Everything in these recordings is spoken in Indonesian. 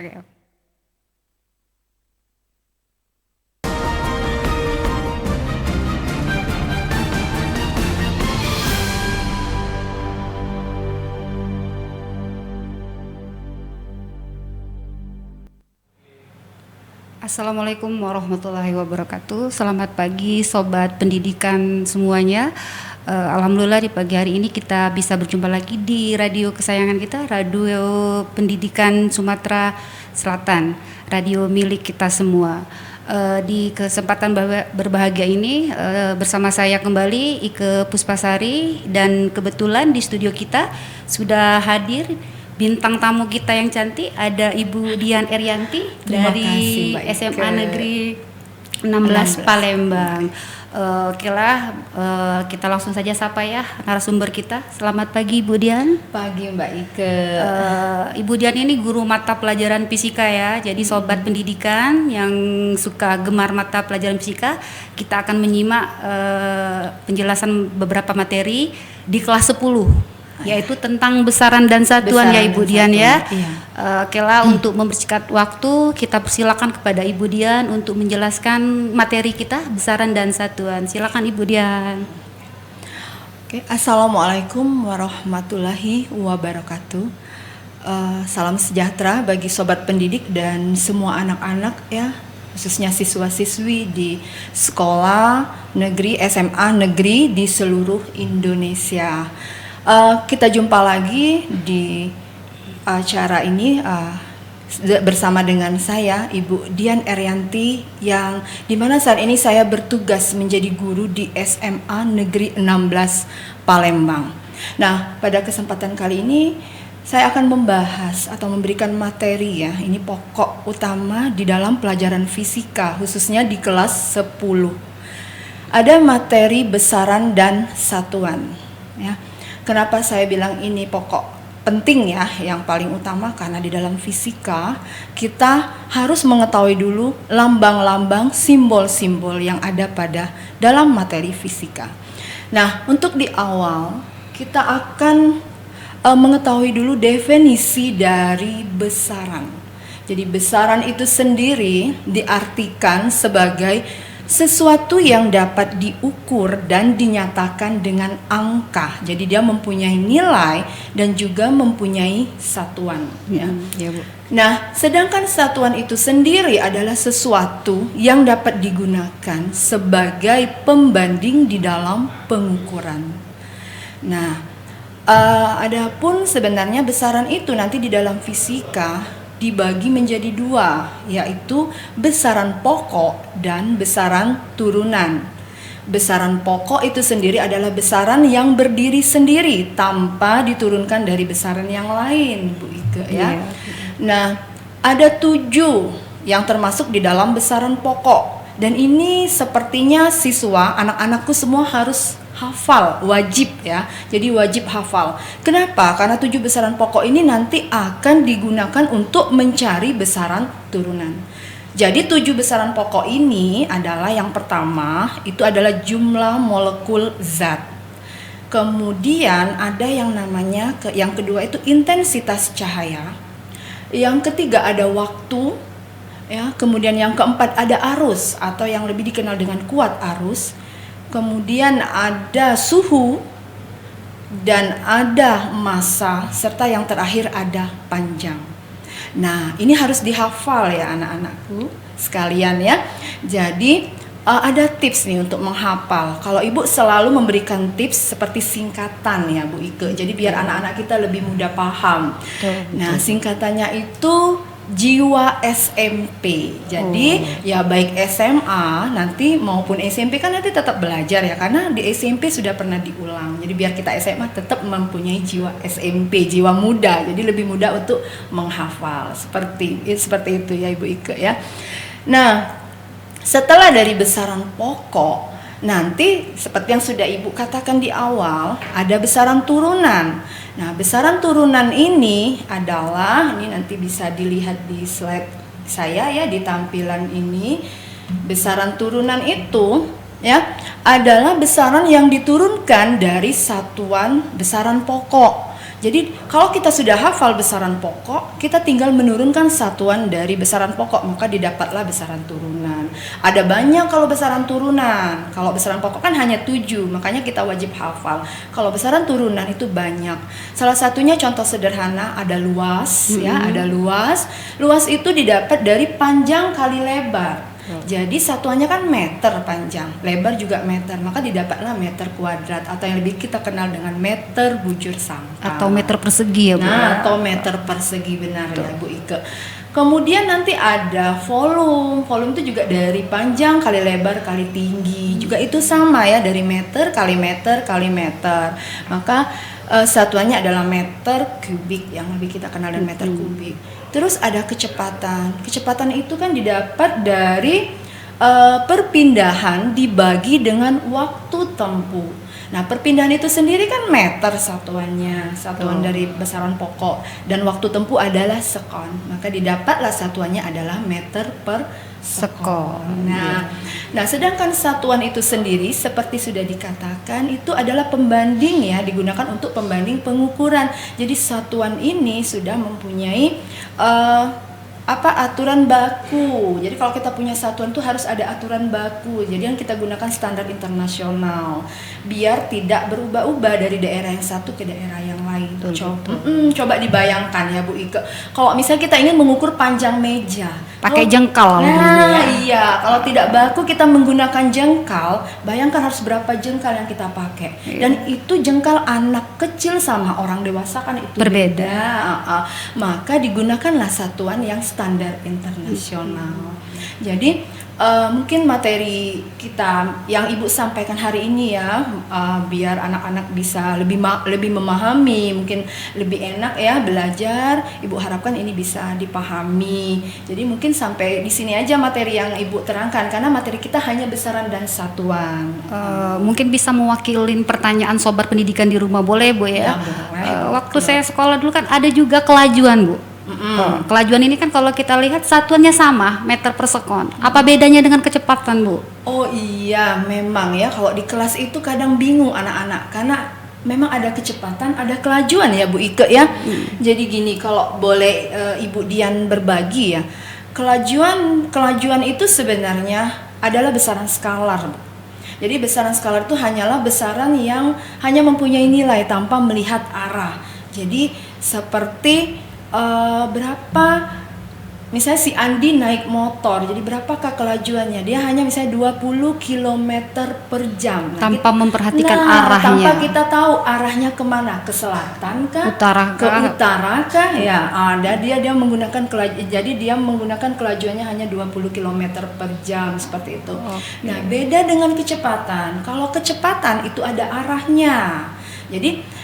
Oke. Assalamualaikum warahmatullahi wabarakatuh. Selamat pagi Sobat Pendidikan semuanya. Alhamdulillah di pagi hari ini kita bisa berjumpa lagi di radio kesayangan kita, Radio Pendidikan Sumatera Selatan, radio milik kita semua. Di kesempatan berbahagia ini bersama saya kembali Ike Puspasari, dan kebetulan di studio kita sudah hadir bintang tamu kita yang cantik, ada Ibu Dian Erianti dari SMA Negeri 16 Palembang. Oke lah, kita langsung saja sapa ya narasumber kita. Selamat pagi Ibu Dian. Pagi Mbak Ike. Ibu Dian ini guru mata pelajaran fisika ya. Jadi sobat pendidikan yang suka gemar mata pelajaran fisika, kita akan menyimak penjelasan beberapa materi di kelas 10. Yaitu tentang besaran dan satuan ya Ibu Dian ya. Iya. Oke lah, untuk mempersingkat waktu kita persilakan kepada Ibu Dian untuk menjelaskan materi kita besaran dan satuan. Silakan Ibu Dian. Oke, Assalamualaikum warahmatullahi wabarakatuh. Salam sejahtera bagi sobat pendidik dan semua anak-anak ya, khususnya siswa-siswi di sekolah negeri, SMA negeri di seluruh Indonesia. Kita jumpa lagi di acara ini bersama dengan saya Ibu Dian Erianti, yang dimana saat ini saya bertugas menjadi guru di SMA Negeri 16 Palembang. Nah, pada kesempatan kali ini saya akan membahas atau memberikan materi ya, ini pokok utama di dalam pelajaran fisika, khususnya di kelas 10. Ada materi besaran dan satuan ya. Kenapa saya bilang ini pokok penting ya, yang paling utama karena di dalam fisika kita harus mengetahui dulu lambang-lambang, simbol-simbol yang ada pada dalam materi fisika. Nah, untuk di awal kita akan mengetahui dulu definisi dari besaran. Jadi besaran itu sendiri diartikan sebagai sesuatu yang dapat diukur dan dinyatakan dengan angka. Jadi dia mempunyai nilai dan juga mempunyai satuan ya. Ya, Bu. Nah, sedangkan satuan itu sendiri adalah sesuatu yang dapat digunakan sebagai pembanding di dalam pengukuran. Nah, adapun sebenarnya besaran itu nanti di dalam fisika dibagi menjadi dua, yaitu besaran pokok dan besaran turunan. Besaran pokok itu sendiri adalah besaran yang berdiri sendiri tanpa diturunkan dari besaran yang lain, Bu Ike ya. Nah, ada 7 yang termasuk di dalam besaran pokok, dan ini sepertinya siswa, anak-anakku semua harus hafal, wajib ya. Jadi wajib hafal. Kenapa? Karena 7 besaran pokok ini nanti akan digunakan untuk mencari besaran turunan. Jadi 7 besaran pokok ini adalah, yang pertama itu adalah jumlah molekul zat. Kemudian ada yang namanya, yang kedua itu intensitas cahaya. Yang ketiga ada waktu ya. Kemudian yang keempat ada arus atau yang lebih dikenal dengan kuat arus. Kemudian ada suhu dan ada massa, serta yang terakhir ada panjang. Nah, ini harus dihafal ya anak-anakku sekalian ya. Jadi ada tips nih untuk menghafal. Kalau Ibu selalu memberikan tips seperti singkatan ya Bu Ike. Jadi biar anak-anak kita lebih mudah paham. Nah, singkatannya itu jiwa SMP. Jadi ya baik SMA nanti maupun SMP kan nanti tetap belajar ya, karena di SMP sudah pernah diulang. Jadi biar kita SMA tetap mempunyai jiwa SMP, jiwa muda. Jadi lebih mudah untuk menghafal. Seperti itu ya Ibu Ike ya. Nah, setelah dari besaran pokok, nanti seperti yang sudah Ibu katakan di awal, ada besaran turunan. Nah, besaran turunan ini adalah, ini nanti bisa dilihat di slide saya ya, di tampilan ini. Besaran turunan itu ya adalah besaran yang diturunkan dari satuan besaran pokok. Jadi kalau kita sudah hafal besaran pokok, kita tinggal menurunkan satuan dari besaran pokok, maka didapatlah besaran turunan. Ada banyak kalau besaran turunan. Kalau besaran pokok kan hanya 7, makanya kita wajib hafal. Kalau besaran turunan itu banyak. Salah satunya contoh sederhana ada luas, ya, ada luas. Luas itu didapat dari panjang kali lebar. Jadi satuannya kan meter panjang, lebar juga meter, maka didapatlah meter kuadrat atau yang lebih kita kenal dengan meter bujur sangkal. Atau meter persegi ya Bu? Nah, atau meter persegi, benar ya Bu Ike. Kemudian nanti ada volume. Volume itu juga dari panjang kali lebar kali tinggi. Juga itu sama ya, dari meter kali meter kali meter. Maka satuannya adalah meter kubik, yang lebih kita kenal dengan meter kubik. Terus ada kecepatan. Kecepatan itu kan didapat dari perpindahan dibagi dengan waktu tempuh. Nah, perpindahan itu sendiri kan meter satuannya, satuan dari besaran pokok, dan waktu tempuh adalah sekon. Maka didapatlah satuannya adalah meter per sekon. Nah, sedangkan satuan itu sendiri seperti sudah dikatakan itu adalah pembanding ya, digunakan untuk pembanding pengukuran. Jadi satuan ini sudah mempunyai aturan baku. Jadi kalau kita punya satuan tuh harus ada aturan baku. Jadi yang kita gunakan standar internasional biar tidak berubah-ubah dari daerah yang satu ke daerah yang lain. Coba dibayangkan ya Bu Ike. Kalau misalnya kita ingin mengukur panjang meja, pakai jengkal. Nah, iya, kalau tidak baku kita menggunakan jengkal, bayangkan harus berapa jengkal yang kita pakai. Dan itu jengkal anak kecil sama orang dewasa kan itu berbeda. Maka digunakanlah satuan yang standar internasional. Jadi mungkin materi kita yang Ibu sampaikan hari ini ya, biar anak-anak bisa lebih memahami, mungkin lebih enak ya belajar. Ibu harapkan ini bisa dipahami. Jadi mungkin sampai di sini aja materi yang Ibu terangkan, karena materi kita hanya besaran dan satuan. Mungkin bisa mewakilin pertanyaan sobat pendidikan di rumah, boleh Bu ya? Waktu saya sekolah dulu kan ada juga kelajuan Bu. Kelajuan ini kan kalau kita lihat satuannya sama, meter per sekon. Apa bedanya dengan kecepatan Bu? Oh iya, memang ya, kalau di kelas itu kadang bingung anak-anak karena memang ada kecepatan, ada kelajuan ya Bu Ike ya. Jadi gini, kalau boleh Ibu Dian berbagi ya, kelajuan itu sebenarnya adalah besaran skalar Bu. Jadi besaran skalar itu hanyalah besaran yang hanya mempunyai nilai tanpa melihat arah. Jadi seperti berapa, misalnya si Andi naik motor, jadi berapakah kelajuannya? Dia hanya misalnya 20 km per jam. Tanpa memperhatikan arahnya. Tanpa kita tahu arahnya kemana, ke selatan kah? Ke utara kah? Ya, dia menggunakan jadi dia menggunakan kelajuannya hanya 20 km per jam seperti itu. Nah, beda dengan kecepatan. Kalau kecepatan itu ada arahnya. Jadi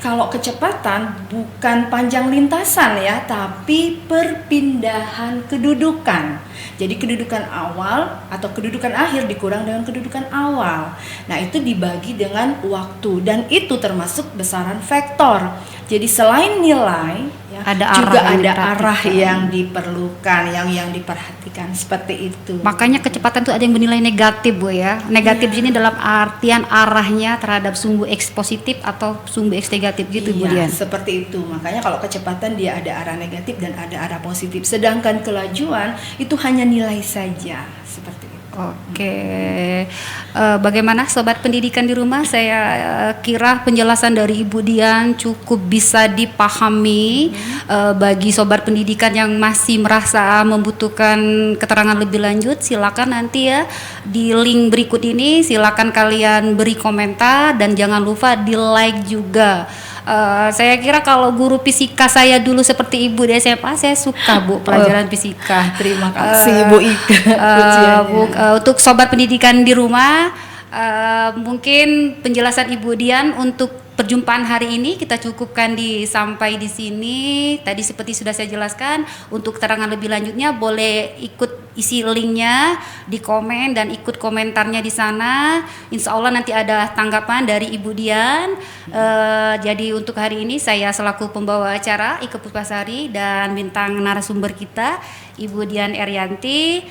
kalau kecepatan bukan panjang lintasan ya, tapi perpindahan kedudukan. Jadi kedudukan awal atau kedudukan akhir dikurang dengan kedudukan awal. Nah, itu dibagi dengan waktu dan itu termasuk besaran vektor. Jadi selain nilai ya, juga ada arah yang diperlukan, yang diperhatikan seperti itu. Makanya kecepatan itu ada yang bernilai negatif Bu ya. Negatif ini dalam artian arahnya terhadap sumbu X positif atau sumbu X negatif gitu Bu Dian. Seperti itu. Makanya kalau kecepatan dia ada arah negatif dan ada arah positif. Sedangkan kelajuan itu hanya nilai saja, seperti itu. Oke, bagaimana sobat pendidikan di rumah? Saya kira penjelasan dari Ibu Dian cukup bisa dipahami bagi sobat pendidikan yang masih merasa membutuhkan keterangan lebih lanjut. Silakan nanti ya di link berikut ini, silakan kalian beri komentar dan jangan lupa di like juga. Saya kira kalau guru fisika saya dulu seperti Ibu di SMA, saya suka Bu pelajaran fisika. Terima kasih Bu Ika. Untuk sobat pendidikan di rumah, mungkin penjelasan Ibu Dian untuk perjumpaan hari ini kita cukupkan sampai di sini. Tadi seperti sudah saya jelaskan, untuk keterangan lebih lanjutnya boleh ikut isi linknya di komen dan ikut komentarnya di sana. Insya Allah nanti ada tanggapan dari Ibu Dian. Jadi untuk hari ini saya selaku pembawa acara Ike Puspasari dan bintang narasumber kita Ibu Dian Erianti.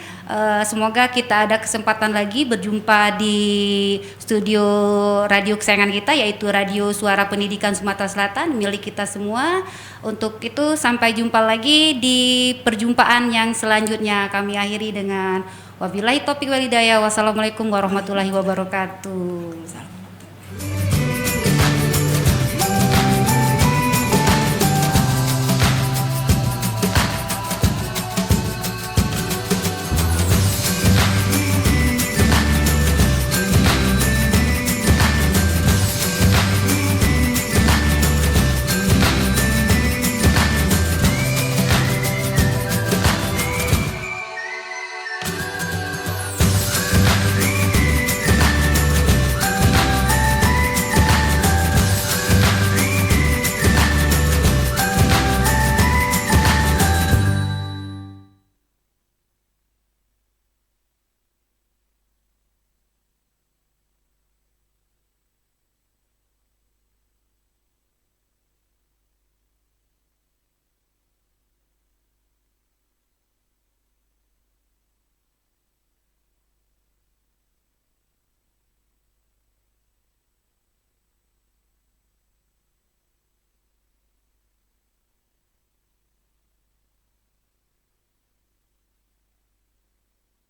Semoga kita ada kesempatan lagi berjumpa di studio radio kesayangan kita, yaitu Radio Suara Pendidikan Sumatera Selatan, milik kita semua. Untuk itu sampai jumpa lagi di perjumpaan yang selanjutnya. Kami akhiri dengan wabillahi taufiq wal hidayah. Wassalamualaikum warahmatullahi wabarakatuh.